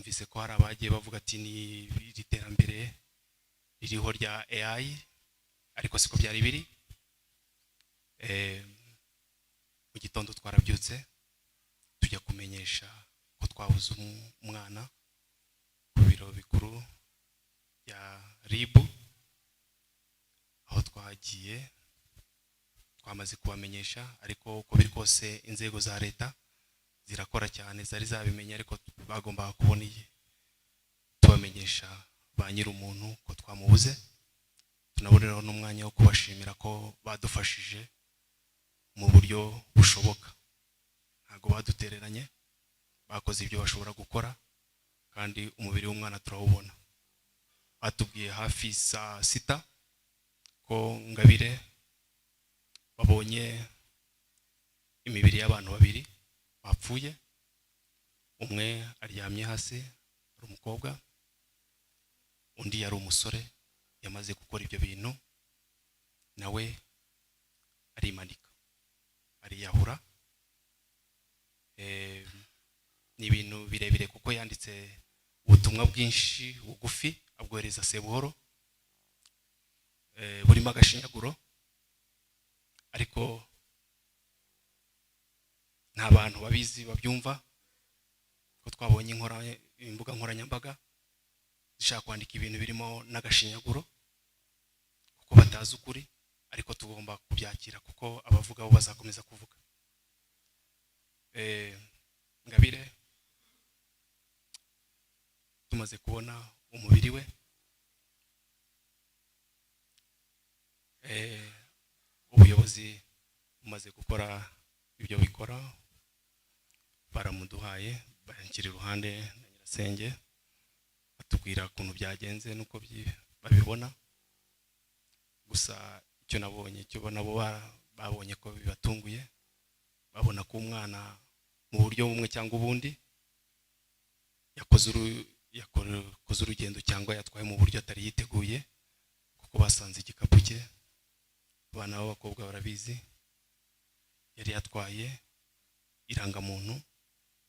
numvise ko hari abagiye bavuga ati ni iterambere ririho rya AI, ariko siko byari biri. Mu gitondo twarabyutse tujya kumenyesha ko twabuze umwana ku biro bikuru ya RIB, aho twagiye twamaze kubamenyesha, ariko uko biri kose inzego za leta zirakora cyane, zari zabimenye, ariko bagomba kubona tubamenyesha ba nyiri umuntu ko twamubuze. Tunaboneraho n'umwanya wo kubashimira ko badufashije mu buryo bushoboka, ntago badutereranye, bakoze ibyo bashobora gukora, kandi umubiri w'umwana turawubona. Batubwiye hafi saa 6 ko Ngabire babonye imibiri y'abantu babiri bapfuye, umwe aryamye hasi ari umukobwa, undi yari umusore yamaze gukora ibyo bintu, nawe arimanika ariyahura. Ni ibintu birebire kuko yanditse ubutumwa bwinshi bugufi abwohereza Sebuhoro, burimo agashinyaguro, ariko nta bantu babizi babyumva ko twabonye imbuga nkoranyambaga zishaka kwandika ibintu birimo n'agashinyaguro kuko batazi ukuri, ariko tugomba kubyakira kuko abavuga bo bazakomeza kuvuga. Ngabire tumaze kubona umubiri we, ubuyobozi bumaze gukora ibyo bikora, baramuduhaye banshyira iruhande na Nyirasenge, batubwira ukuntu byagenze nuko babibona. Gusa icyo nabonye cyo nabo babonye ko bibatunguye, babona ko umwana mu buryo bumwe cyangwa ubundi yakoze urugendo cyangwa yatwaye mu buryo atari yiteguye, kuko basanze igikapu cye, abana b'abakobwa barabizi, yari yatwaye irangamuntu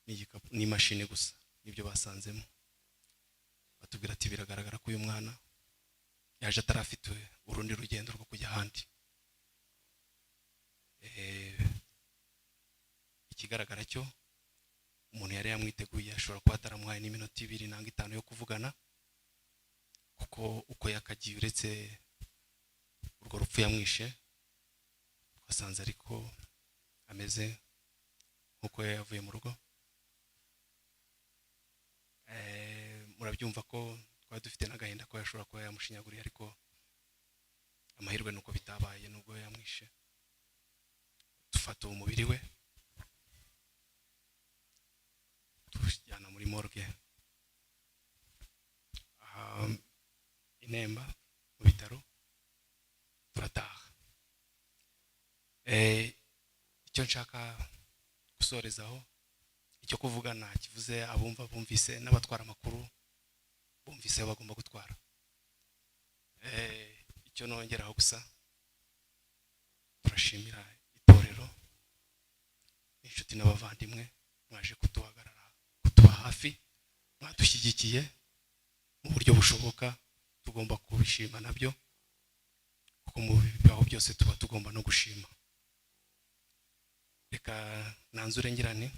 n'igikapu n'imashini gusa, nibyo basanzemo. Batubwira ati biragaragara ko uyu mwana yaje atarafite urundi rugendo rwo kujya ahandi. Ikigaragara cyo umuntu yari yamwiteguye, ashobora kuba ataramuhaye n'iminota 2 cyangwa 5 yo kuvugana, kuko uko yakagiye uretse urwo rupfu yamwishe, twasanze ariko ameze nkuko yavuye mu rugo. Murabyumva ko twari dufite n'agahinda ko yashobora kuba yamushinyaguriye, ariko amahirwe nuko bitabaye nubwo yamwishe. Dufata umubiri we tujyana muri morgue Inemba mu bitaro, turataha. Icyo nshaka gusorezaho, icyo kuvugana kivuze abumva bumvise, n'abatwara amakuru bumvise bagomba gutwara. Icyo nongeraho gusa, turashimira itorero, inshuti n'abavandimwe mwaje kutuba hafi, mwadushyigikiye mu buryo bushoboka, tugomba kubishima nabyo, kuko mu bibaho byose tuba tugomba no gushima. Reka nanzure ngirane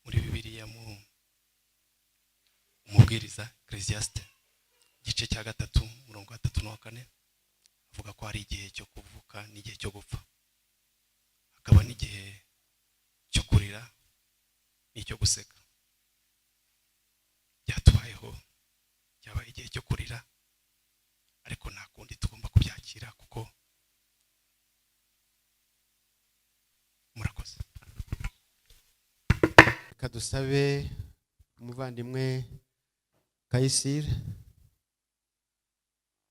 muri Bibiliya mu mubwiriza Ecclesiastes igice cya 3 umurongo wa 3 na 4, avuga ko hari igihe cyo kuvuka n'igihe cyo gupfa, hakaba n'igihe cyo kurira n'icyo guseka. Byatubayeho, cyabaye igihe cyo kurira, ariko nta kundi tugomba kubyakira kuko murakoze. Kadusabe umuvandimwe Kayisire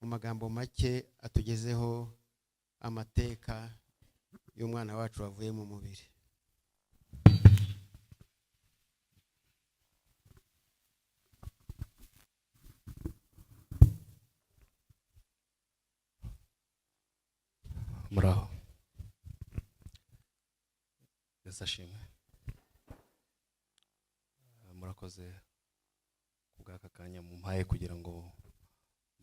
mu magambo make atugezeho amateka y'umwana wacu wavuye mu mubiri. Muraho. Yesashimwe. Murakoze kubw'aka kanya mumpaye kugira ngo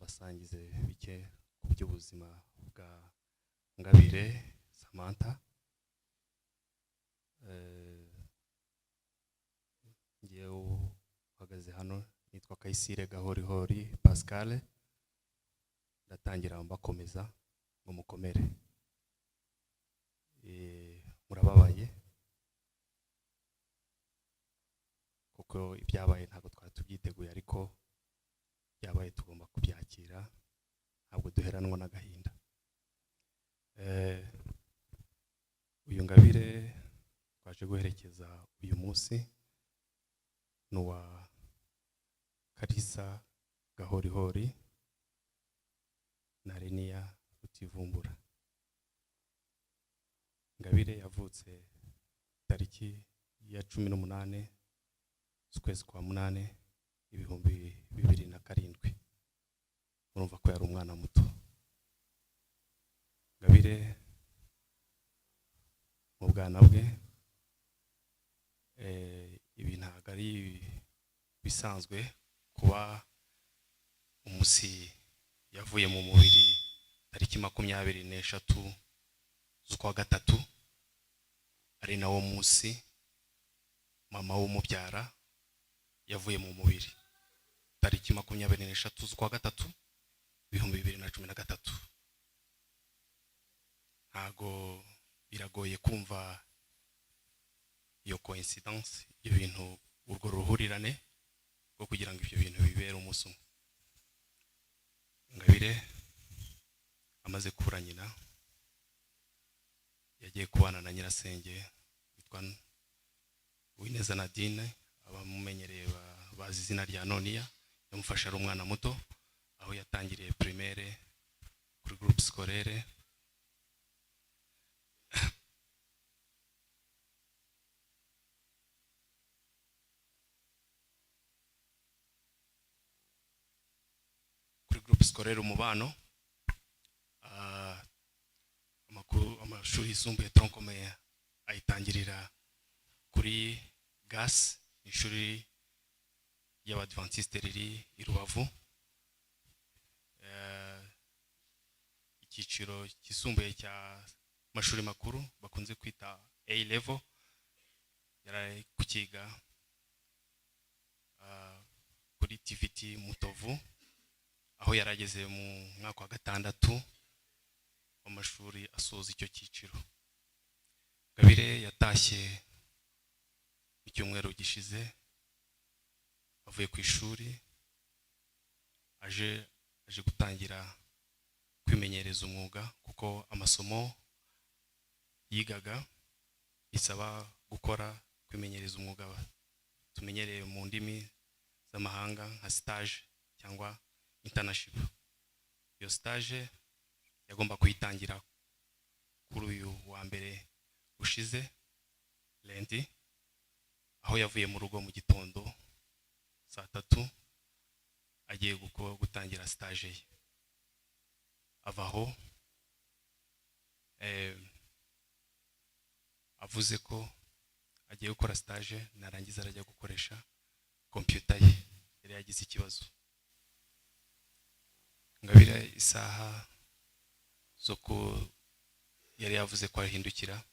basangize bike ku by'ubuzima bwa Ngabire Samantha. Ngiye uhagaze hano nitwa Kayisire Gahorihori Pascal, ndatangira mbakomeza ngo mukomere. Murababaye kuko ibyabaye ntabwo twari tubyiteguye, ariko byabaye tugomba kubyakira, ntabwo duheranwa n'agahinda. Uyu Ngabire twaje guherekeza uyu munsi n'uwa Kalisa Gahorihori na Renia Rutivumbura. Ngabire yavutse tariki ya 18 z'ukwezi kwa 8 2007. Murumva ko yari umwana muto. Ngabire mu bwana bwe ibi ntabwo ari bisanzwe kuba umusi yavuye mu mubiri tariki 23 z'ukwa gatatu, ari nawo munsi mama w'umubyara yavuye mu mubiri tariki 23 z'ukwa gatatu 2013. Ntago biragoye kumva iyo coincidence, ibintu urwo ruhurirane rwo kugira ngo ibyo bintu bibere umunsi umwe. Ngabire amaze kubura nyina yagiye kubana na nyirasenge witwa Uwineza Nadine, abamumenyereye bazi izina rya Nonia. Yamufasha ari umwana muto, aho yatangiriye primaire kuri groupe scolaire Umubano. Amashuri yisumbuye tronkomeye ayitangirira kuri GAS, ishuri y'Abadventiste riri i Rubavu. Icyiciro kisumbuye cya mashuri makuru bakunze kwita A level yari kukiga kuri TVT Mutovu, aho yarageze mu mwaka wa 6 w'amashuri asoza icyo cyiciro. Ngabire yatashye icyumweru gishize avuye ku ishuri, aje gutangira kwimenyereza umwuga, kuko amasomo yigaga bisaba gukora kwimenyereza umwuga tumenyereye mu ndimi z'amahanga nka stage cyangwa internship. Iyo stage yagomba kuyitangira kuri uyu wa mbere ushize lendi, aho yavuye mu rugo mu gitondo saa 3 agiye gutangira stage ye. Avaho avuze ko agiye gukora stage, narangiza arajya gukoresha computer ye, yari yagize ikibazo. Ngabire isaha zoko yari yavuze ko arahindukira.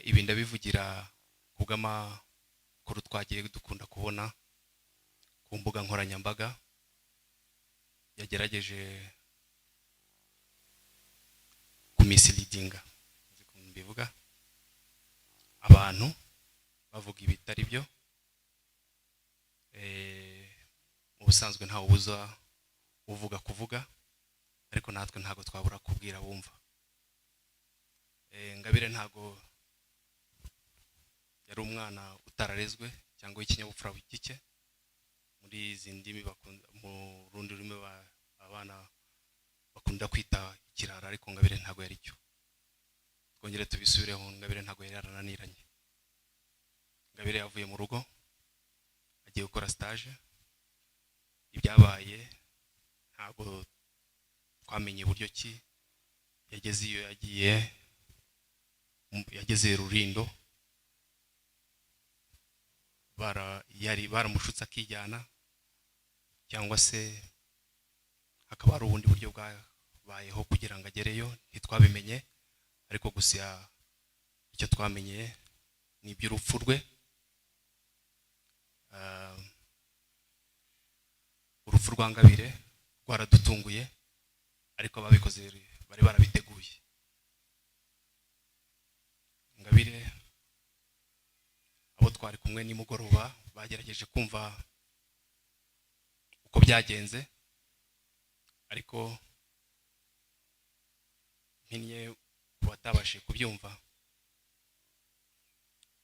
Ibi ndabivugira kubw'amakuru twagiye dukunda kubona ku mbuga nkoranyambaga. Yagerageje kumisleadinga, bivuga abantu bavuga ibitari byo. Mu busanzwe nta ubuza uvuga kuvuga, ariko natwe ntago twabura kubwira bumva. Ngabire ntago yari umwana utararezwe cyangwa ikinyabupfura gike. Muri izi ndimi mu rundi rurimi abana bakunda kwita ikirara, ariko Ngabire ntago yari cyo. Twongere tubisubireho, Ngabire ntago yari yarananiranye. Ngabire yavuye mu rugo agiye gukora stage. Ibyabaye ntago twamenye uburyo ki yageze iyo yageze Rurindo yari baramushutse akijyana cyangwa se hakaba hari ubundi buryo bwabayeho kugira ngo agereyo ntitwabimenye, ariko gusa icyo twamenye ni iby'urupfu rwe. Urupfu rwa Ngabire rwaradutunguye, ariko ababikoze bari barabiteguye. Ngabire abo twari kumwe nimugoroba bagerageje kumva uko byagenze, ariko mpinnye kubatabashe kubyumva.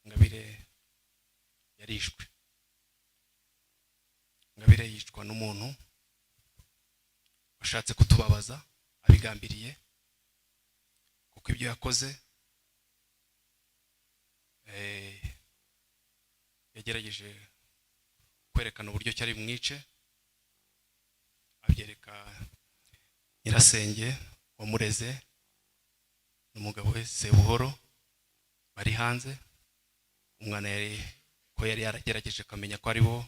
Ngabire yarishwe. Ngabire yicwa n'umuntu washatse kutubabaza abigambiriye, kuko ibyo yakoze yagerageje kwerekana uburyo cyari mwice, abyereka nyirasenge wamureze n'umugabo we Sebuhoro bari hanze. Umwana yari yaragerageje akamenya ko ari bo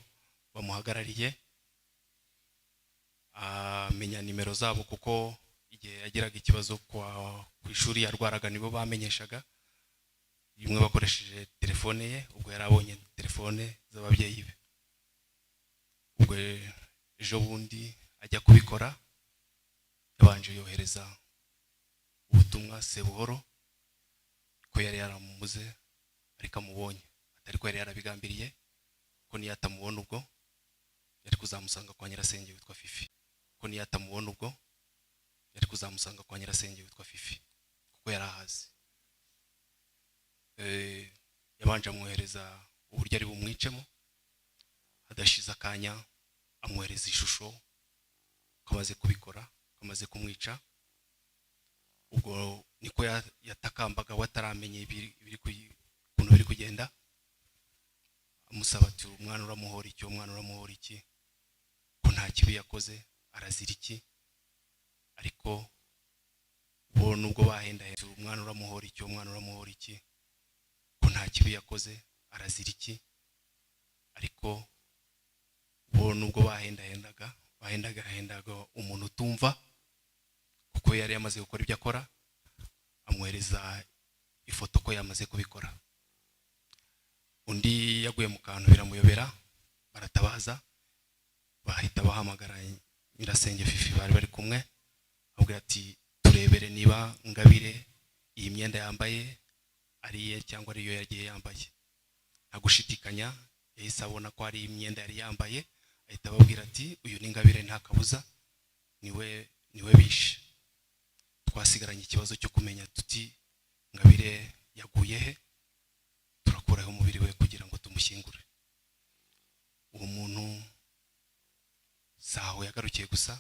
bamuhagarariye, amenya nimero zabo, kuko igihe yagiraga ikibazo ku ishuri yarwaraga nibo bamenyeshaga, rimwe bakoresheje telefone ye, ubwo yarabonye telefone z'ababyeyi be. Ubwo ejo bundi ajya kubikora yabanje yohereza ubutumwa Sebuhoro ko yari yaramumuze ariko amubonye, atari ko yari yarabigambiriye ko niyo atamubona ubwo yari kuzamusanga kwa nyirasenge witwa Fifi, ko niyo atamubona ubwo yari kuzamusanga kwa nyirasenge witwa Fifi, kuko yari ahazi. Yabanje amwohereza uburyo ari bumwicemo, adashize akanya amwohereza ishusho kamaze kubikora, kamaze kumwica. Ubwo niko yatakambaga wataramenye ukuntu biri kugenda, amusaba ati umwana uramuhora iki, umwana uramuhora iki, ko nta kibi yakoze, arazira iki. Ariko bo nubwo bahenda umwana uramuhora iki, umwana uramuhora iki, ko nta kibi yakoze, arazira iki. Ariko bo nubwo bahendaga umuntu utumva, kuko yari yamaze gukora ibyo akora, amwohereza ifoto ko yamaze kubikora. Undi yaguye mu kantu biramuyobera, baratabaza, bahita bahamagara nyirasenge Fifi bari bari kumwe, abwira ati turebere niba Ngabire iyi myenda yambaye ari iye cyangwa ari yo yagiye yambaye. Nta gushidikanya yahise abona ko ari imyenda yari yambaye, ahita ababwira ati uyu ni Ngabire nta kabuza, niwe bishe. Twasigaranye ikibazo cyo kumenya tuti Ngabire yaguye he, turakuraho umubiri we kugira ngo tumushyingure. Uwo muntu saho yagarukiye gusa,